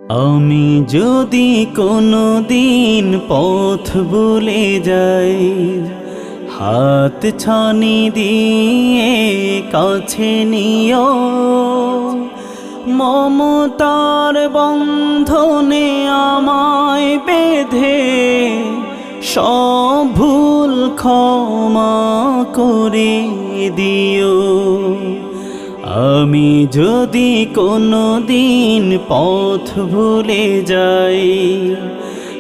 আমি যদি কোনো দিন পথ ভুলে যাই, হাত ছানি দিয়ে কাছে নিও। মমতার বন্ধনে আমায় বেঁধে সব ভুল ক্ষমা করে দিও। আমি যদি কোনো দিন পথ ভুলে যাই,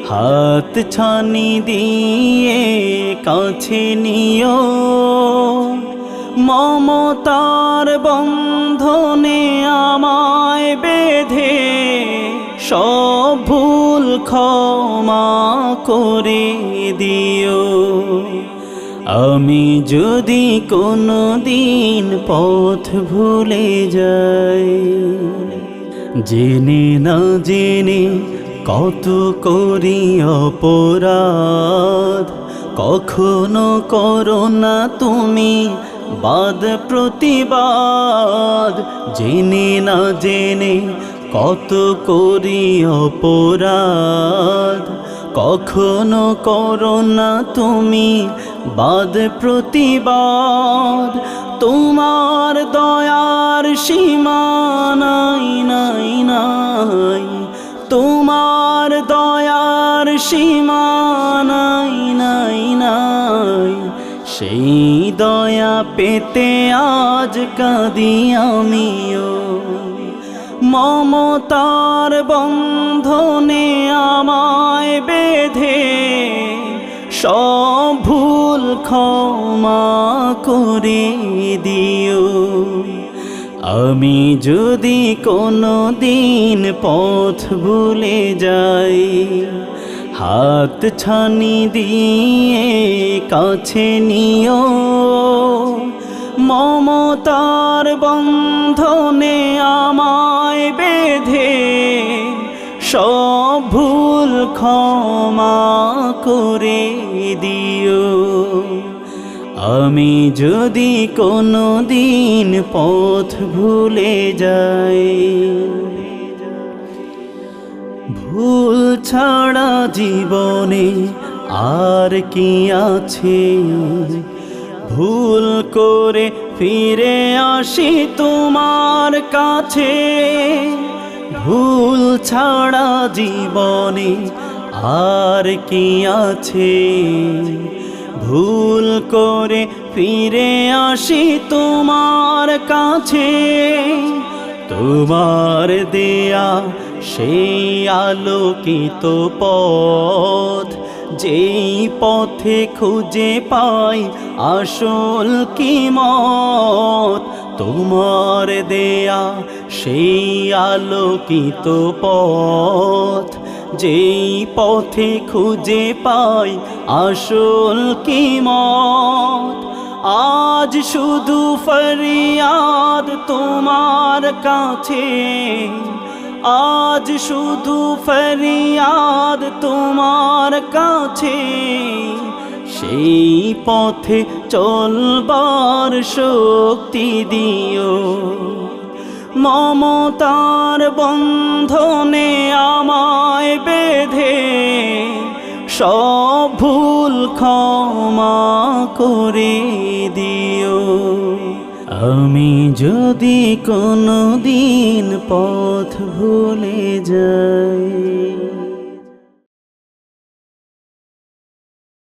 হাত ছানি দিয়ে কাছে নিও। মমতার বন্ধনে আমায় বেঁধে সব ভুল ক্ষমা করে দিও। আমি যদি কোনো দিন পথ ভুলে যাই, জেনে না জেনে কত করি অপরাধ, কখনো করো না তুমি বাদ প্রতিবাদ। জেনে না জেনে কত করি অপরাধ, কখনো করো না তুমি বাদ প্রতিবাদ। তোমার দয়ার সীমা নাই নাই নাই, তোমার দয়ার সীমা নাই নাই নাই। সেই দয়া পেতে আজ কাঁদি আমিও। মমতার বন্ধনে আমায় বেঁধে সব ভুল ক্ষমা করে দিও। আমি যদি কোনো দিন পথ ভুলে যাই, হাত ছানি দিয়ে কাছে নিও। মমতার বন্ধনে আমায় বেঁধে সব ভুল ক্ষমা করে দিও। আমি যদি কোনো দিন পথ ভুলে যাই, ভুল ছাড়া জীবনে আর কি আছে? ভুল করে ফিরে আসি তোমার কাছে। ভুল ছাড়া জীবনে আর কি আছে? ভুল করে ফিরে আসি তোমার কাছে। তোমার দেয়া সেই আলোকিত পথ, যেই পথে খুঁজে পাই আসল কিমত। তোমার দেয়া সেই আলোকিত পথ, যেই পথে খুঁজে পাই আসল কিমত। আজ শুধু ফরিয়াদ তোমার কাছে, আজ শুধু ফরিয়াদ তোমার কাছে। সেই পথে চলবার শক্তি দিও। মমতার বন্ধনে আমায় বেঁধে সব ভুল ক্ষমা করে দিও। আমি যদি কোনো দিন পথ ভুলে যাই।